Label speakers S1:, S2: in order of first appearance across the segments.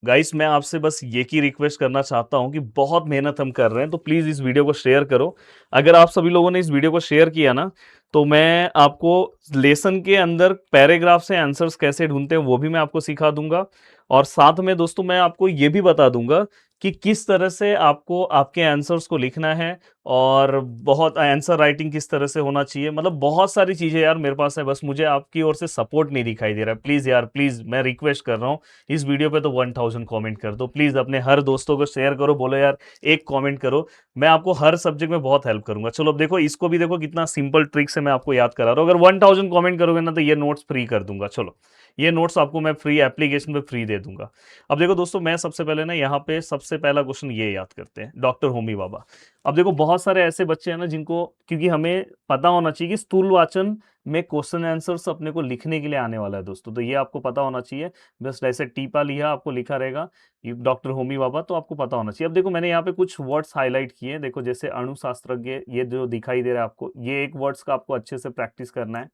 S1: Guys मैं आपसे बस ये की रिक्वेस्ट करना चाहता हूं कि बहुत मेहनत हम कर रहे हैं, तो प्लीज इस वीडियो को शेयर करो। अगर आप सभी लोगों ने इस वीडियो को शेयर किया ना, तो मैं आपको लेसन के अंदर पैराग्राफ से आंसर्स कैसे ढूंढते हैं वो भी मैं आपको सिखा दूंगा। और साथ में दोस्तों मैं आपको ये भी बता दूंगा कि किस तरह से आपको आपके आंसर्स को लिखना है, और बहुत आंसर राइटिंग किस तरह से होना चाहिए। मतलब बहुत सारी चीजें यार मेरे पास है, बस मुझे आपकी ओर से सपोर्ट नहीं दिखाई दे रहा है। प्लीज यार, प्लीज मैं रिक्वेस्ट कर रहा हूँ, इस वीडियो पे तो 1000 कमेंट कर दो प्लीज। अपने हर दोस्तों को शेयर करो, बोलो यार एक कमेंट करो। मैं आपको हर सब्जेक्ट में बहुत हेल्प करूंगा। चलो अब देखो, इसको भी देखो कितना सिंपल ट्रिक से मैं आपको याद करा रहा हूँ। अगर 1000 कमेंट करोगे ना, तो ये नोट्स फ्री कर दूंगा। चलो, ये नोट्स आपको मैं फ्री एप्लीकेशन पे फ्री दे दूंगा। अब देखो दोस्तों, मैं सबसे पहले ना यहाँ पे सबसे पहला क्वेश्चन ये याद करते हैं, डॉक्टर होमी बाबा। अब देखो बहुत सारे ऐसे बच्चे हैं ना जिनको, क्योंकि हमें पता होना चाहिए कि स्थूल वाचन में क्वेश्चन आंसर्स अपने को लिखने के लिए आने वाला है दोस्तों, तो ये आपको पता होना चाहिए। बस ऐसे टीपा लिया आपको लिखा रहेगा डॉक्टर होमी बाबा, तो आपको पता होना चाहिए। अब देखो मैंने यहाँ पे कुछ वर्ड्स हाईलाइट किए हैं, देखो जैसे अणुशास्त्रज्ञ, ये जो दिखाई दे रहा है आपको, ये एक वर्ड्स का आपको अच्छे से प्रैक्टिस करना है।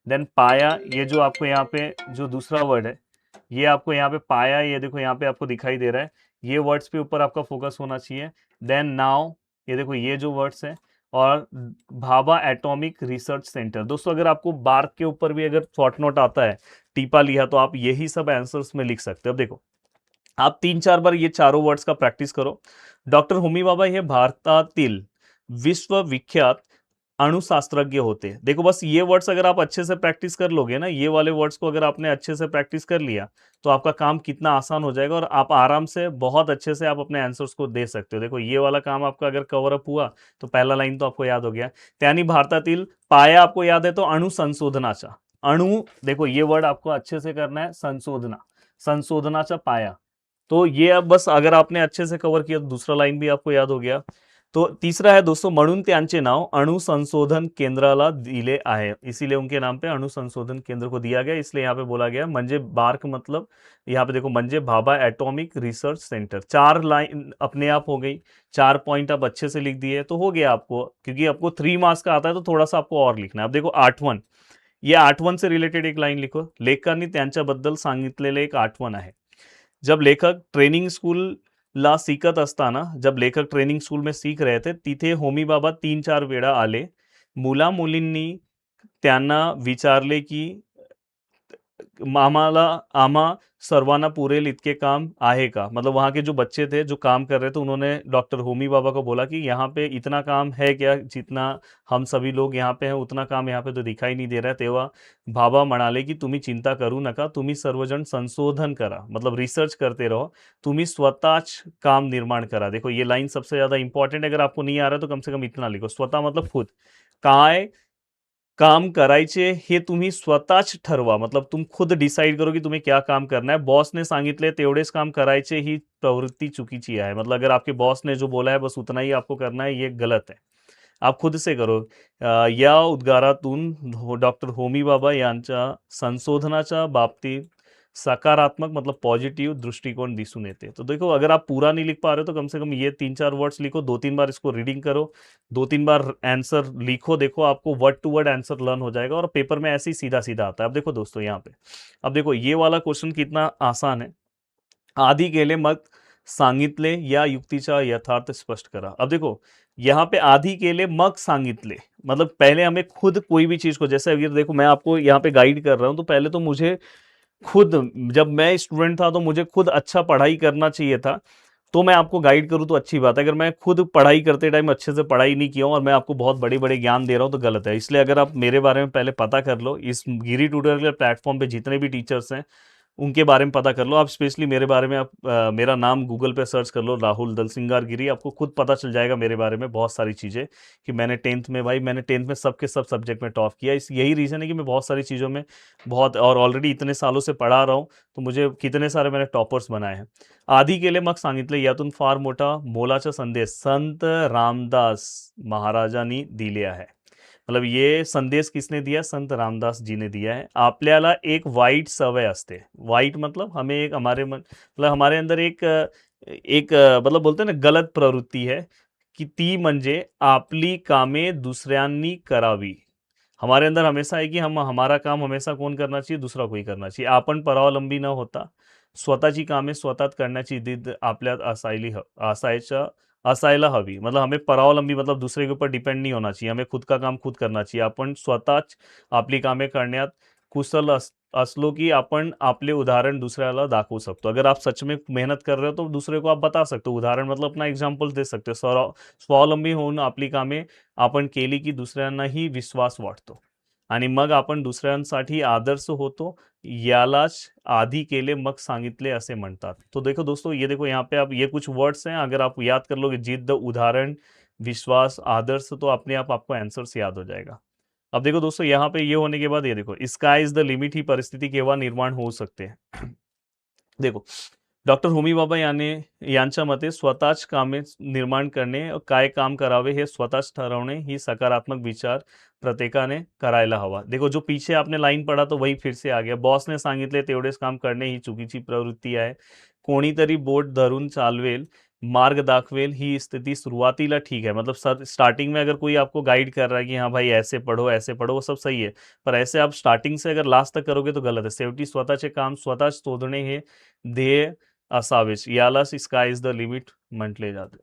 S1: देन पाया, ये जो आपको यहाँ पे जो दूसरा वर्ड है, ये आपको यहाँ पे पाया, ये देखो यहाँ पे आपको दिखाई दे रहा है, ये वर्ड्स पे ऊपर आपका फोकस होना चाहिए। देन नाउ, ये देखो ये जो वर्ड्स हैं। और भाभा एटॉमिक रिसर्च सेंटर, दोस्तों अगर आपको बार्क के ऊपर भी अगर शॉर्ट नोट आता है, टीपा लिया, तो आप यही सब आंसर्स में लिख सकते हो। अब देखो आप 3-4 बार ये चारों वर्ड्स का प्रैक्टिस करो। डॉक्टर होमी बाबा हे भारतातील विश्वविख्यात अणुशास्त्रज्ञ होते। देखो बस ये वर्ड्स अगर आप अच्छे से प्रैक्टिस कर लोगे ना, ये वाले वर्ड्स को अगर आपने अच्छे से प्रैक्टिस कर लिया, तो आपका काम कितना आसान हो जाएगा, और आप आराम से बहुत अच्छे से आप अपने आंसर्स को दे सकते हो। देखो ये वाला काम आपका अगर कवर अप हुआ, तो पहला लाइन तो आपको याद हो गया। त्यानी भारतातील पाया आपको याद है, तो अणु संशोधनाचा, अणु देखो ये वर्ड आपको अच्छे से करना है, संशोधना, संशोधनाचा पाया। तो ये अब बस अगर आपने अच्छे से कवर किया, तो दूसरा लाइन भी आपको याद हो गया। तो तीसरा है दोस्तों, म्हणून त्यांचे नाव अणु संशोधन केंद्राला दिले आहे, इसीलिए उनके नाम पे अणु संशोधन केंद्र को दिया गया, इसलिए यहाँ पे बोला गया। म्हणजे बार्क मतलब, यहाँ पे देखो म्हणजे Bhabha atomic research centre. 4 line अपने आप हो गई, 4 पॉइंट आप अच्छे से लिख दिए तो हो गया आपको, क्योंकि आपको 3 मार्क्स का आता है, तो थोड़ा सा आपको और लिखना है। अब देखो 8वन, ये 8वन से रिलेटेड एक लाइन लिखो, लेखकांनी त्यांच्याबद्दल सांगितलेले एक 8वन आहे। जब लेखक ट्रेनिंग स्कूल ला शिकत असताना, जब लेखक ट्रेनिंग स्कूल में सीख रहे थे, तिथे होमी बाबा 3-4 वेळा आले। मुला मुलींनी त्यांना विचारले की आम्हाला आम्हा सर्वांना पुरेल इतके काम आहे का। मतलब वहां के जो बच्चे थे जो काम कर रहे थे, उन्होंने डॉक्टर होमी बाबा को बोला कि यहाँ पे इतना काम है क्या, जितना हम सभी लोग यहाँ पे हैं उतना काम यहाँ पे तो दिखाई नहीं दे रहा है। तेव्हा बाबा म्हणाले की तुम्ही चिंता करू नका, तुम्ही सर्वजण संशोधन करा, मतलब रिसर्च करते रहो, तुम्ही स्वतःच काम निर्माण करा। देखो ये लाइन सबसे ज्यादा इंपॉर्टेंट है, अगर आपको नहीं आ रहा तो कम से कम इतना लिखो, स्वतः मतलब खुद। काय काम करायचे हे तुम्ही स्वतःच ठरवा, मतलब तुम खुद डिसाइड करो कि तुम्हें क्या काम करना है। बॉस ने सांगितले तेवढेच काम करायचे ही प्रवृत्ति चुकीची आहे, मतलब अगर आपके बॉस ने जो बोला है बस उतना ही आपको करना है, ये गलत है। आप खुद से करो। या उद्गारातून डॉक्टर होमी बाबा यांच्या संशोधनाच्या बाबतीत सकारात्मक मतलब पॉजिटिव दृष्टिकोन दिसून येते। तो देखो अगर आप पूरा नहीं लिख पा रहे हो, तो कम से कम ये 3-4 वर्ड्स लिखो, 2-3 बार इसको रीडिंग करो, 2-3 बार आंसर लिखो, देखो आपको word to word answer learn हो जाएगा, और पेपर में ऐसे ही सीधा सीधा आता है। अब देखो दोस्तों यहाँ पे, अब देखो ये वाला क्वेश्चन कितना आसान है। आधी केले मग सांगितले या युक्तीचा यथार्थ स्पष्ट करा। अब देखो यहाँ पे आधी केले मग सांगितले, मतलब पहले हमें खुद कोई भी चीज को, जैसे अगर देखो मैं आपको यहाँ पे गाइड कर रहा हूँ, तो पहले तो मुझे खुद, जब मैं स्टूडेंट था तो मुझे खुद अच्छा पढ़ाई करना चाहिए था, तो मैं आपको गाइड करूं तो अच्छी बात है। अगर मैं खुद पढ़ाई करते टाइम अच्छे से पढ़ाई नहीं किया हूं और मैं आपको बहुत बड़े बड़े ज्ञान दे रहा हूं, तो गलत है। इसलिए अगर आप मेरे बारे में पहले पता कर लो, इस गिरी ट्यूटोरियल प्लेटफॉर्म पे जितने भी टीचर्स हैं उनके बारे में पता कर लो। आप स्पेशली मेरे बारे में, आप मेरा नाम गूगल पे सर्च कर लो, राहुल दलसिंगार गिरी, आपको खुद पता चल जाएगा मेरे बारे में बहुत सारी चीज़ें, कि मैंने 10th में, भाई मैंने 10th में सबके सब सब्जेक्ट में टॉप किया। इस यही रीज़न है कि मैं बहुत सारी चीज़ों में बहुत, और ऑलरेडी इतने सालों से पढ़ा रहा हूँ, तो मुझे कितने सारे मैंने टॉपर्स बनाए हैं। आधी केले मग सांगितले यातून फार मोठा मोलाचा संदेश संत रामदास महाराजांनी दिले आहे। मतलब ये संदेश किसने दिया, संत रामदास जी ने दिया है। आपल्याला एक वाईट सवय असते, वाईट मतलब हमें एक, हमारे मन मतलब हमारे अंदर एक एक मतलब बोलते हैं ना गलत प्रवृत्ती है, की ती म्हणजे आपली कामे दुसऱ्यांनी करावी। हमारे अंदर हमेशा है कि हम, हमारा काम हमेशा कौन करना चाहिए, दूसरा कोई करना चाहिए। आपण परावलंबी न होता स्वतःची कामे स्वतःच करण्याची जिद्द आपल्यात असायला हवी. मतलब हमें परावलंबी मतलब दुसरे के ऊपर डिपेंड नहीं होना चाहिए. हमें खुद का काम खुद करना चाहिए. आपण स्वतःच आपली कामे करण्यात कुशल असलो की आपण आपले उदाहरण दुसऱ्याला दाखवू सकतो. अगर आप सच में मेहनत कर रहे हो तो दूसरे को आप बता सकते हो. उदाहरण मतलब अपना एग्जाम्पल दे सकते हो. स्वावलंबी होऊन आपली कामे आपण केली की दुसऱ्यांनाही विश्वास वाटतो आणि मग आपण दुसऱ्यांसाठी आदर्श होतो. यालाच आधी केले मग सांगितले असे म्हणतात. तो देखो दोस्तों, ये देखो यहाँ पे आप ये कुछ वर्ड्स हैं, अगर आप याद कर लोगे जिद्द, उदाहरण, विश्वास, आदर्श, तो अपने आप आपको आंसर्स याद हो जाएगा. अब देखो दोस्तों, यहाँ पे ये होने के बाद ये देखो स्काई इज द लिमिट ही परिस्थिती केव्हा निर्माण होऊ शकते. देखो डॉक्टर होमी बाबा यांच्या मते स्वतःच कामे निर्माण करणे, काय काम करावे हे स्वतःच ठरवणे ही सकारात्मक विचार प्रत्येकाने करायला हवा. देखो जो पीछे आपने लाईन पढ़ा तो वही फिर से आ गया. बॉसने सांगितले तेवढेच काम करणे ही चुकीची प्रवृत्ती आहे. कोणीतरी बोट धरून चालवेल, मार्ग दाखवेल ही स्थिति शुरुआतीला ठीक है. मतलब सर स्टार्टिंग में अगर कोई आपको गाइड कर रहा है कि हाँ भाई ऐसे पढ़ो वो सब सही है. पर ऐसे आप स्टार्टिंग से अगर लास्ट तक करोगे तो गलत है. शेवटी स्वतःचे काम स्वतःच शोधणे हे ध्येय असावेच. यालाच स्काई इज द लिमिट म्हटले जाते.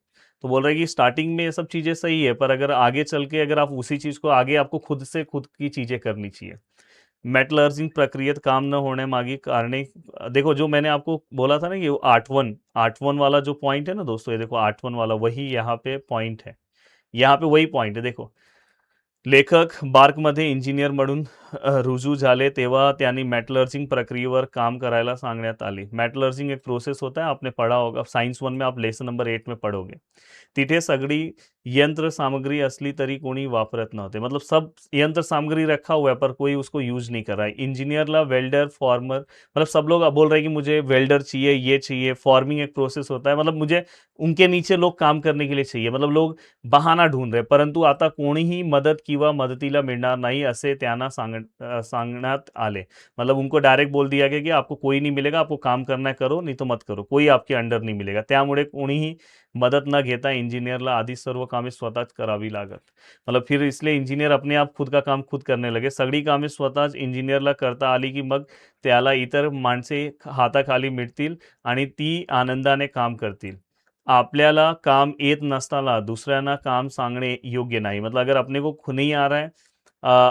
S1: तो बोल रहे हैं कि स्टार्टिंग में ये सब चीजें सही है, पर अगर आगे चल के अगर आप उसी चीज को आगे आपको खुद से खुद की चीजें करनी चाहिए. मेटलर्जिंग प्रक्रियेत काम न होने मागी कारणे. देखो जो मैंने आपको बोला था ना कि आठवन वाला जो पॉइंट है ना दोस्तों, ये देखो आठवन वाला वही यहाँ पे पॉइंट है. यहाँ पे वही पॉइंट है. देखो लेखक बार्कमध्ये इंजिनियर म्हणून रुजू झाले तेव्हा त्यांनी मेटलर्जिंग प्रक्रियेवर काम करायला सांगण्यात आले. मेटलर्जिंग एक प्रोसेस होता है, आपने पढ़ा होगा साइंस 1 में, आप लेसन नंबर 8 में पढ़ोगे. तिथे सगळी यंत्र सामग्री असली तरी कोणी वापरत नव्हते. मतलब सब यंत्र सामग्री रखा हुआ है पर कोई उसको यूज नहीं कर रहा है. इंजीनियरला वेल्डर, फॉर्मर, मतलब सब लोग बोल रहे हैं कि मुझे वेल्डर चाहिए, ये चाहिए. फॉर्मिंग एक प्रोसेस होता है, मतलब मुझे उनके नीचे लोग काम करने के लिए चाहिए. मतलब लोग बहाना ढूंढ रहे, परंतु आता कोणीही मदत किंवा मदतीला मिळणार नाही असे त्यांना सांगण्यात आले. मतलब उनको डायरेक्ट बोल दिया गया कि आपको कोई नहीं मिलेगा, आपको काम करना है करो, नहीं तो मत करो, कोई आपके अंडर नहीं मिलेगा. त्यामुळे कोणीही मदत न घेता इंजीनियरला आधी सर्व कामे स्वतःच करावी लागत. मतलब फिर इसलिए इंजीनियर अपने आप खुद का काम खुद करने लगे. सगळी कामे स्वतःच इंजीनियरला करता आली की मग त्याला इतर माणसे हाताखाली मिळतील आणि ती आनंदाने काम करतील. आपल्याला काम येत नसताना दुसऱ्यांना काम सांगणे योग्य नाही. मतलब अगर अपने को खुद नहीं आ रहा है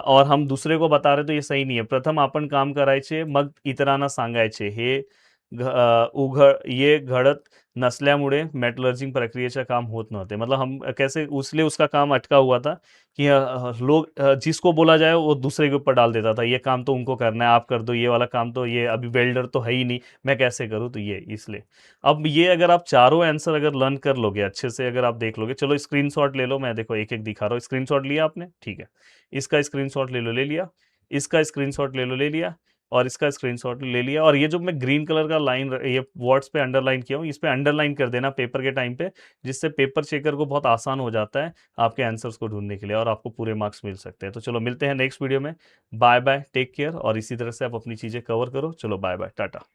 S1: और हम दूसरे को बता रहे तो ये सही नहीं है. प्रथम आपण काम करायचे मग इतरांना सांगायचे. हे ये घडत नसल्यामुळे मेटलर्जिंग प्रक्रियेचे काम होत नव्हते. मतलब हम कैसे इसलिए उसका काम अटका हुआ था कि लोग जिसको बोला जाए वो दूसरे के ऊपर डाल देता था. ये काम तो उनको करना है, आप कर दो. ये वाला काम तो ये अभी वेल्डर तो है ही नहीं, मैं कैसे करूँ, तो ये इसलिए. अब ये अगर आप चारों आंसर अगर लर्न कर लोगे अच्छे से, अगर आप देख लोगे, चलो स्क्रीनशॉट ले लो. मैं देखो एक एक दिखा रहा हूँ. स्क्रीनशॉट लिया आपने, ठीक है. इसका स्क्रीनशॉट ले लो, ले लिया. इसका स्क्रीनशॉट ले लो, ले लिया. और इसका स्क्रीनशॉट ले लिया. और ये जो मैं ग्रीन कलर का लाइन ये वर्ड्स पे अंडरलाइन किया हूँ, इस पे अंडरलाइन कर देना पेपर के टाइम पे, जिससे पेपर चेकर को बहुत आसान हो जाता है आपके आंसर्स को ढूंढने के लिए और आपको पूरे मार्क्स मिल सकते हैं. तो चलो मिलते हैं नेक्स्ट वीडियो में. Bye bye, take care. और इसी तरह से आप अपनी चीजें कवर करो. चलो बाय बाय, टाटा.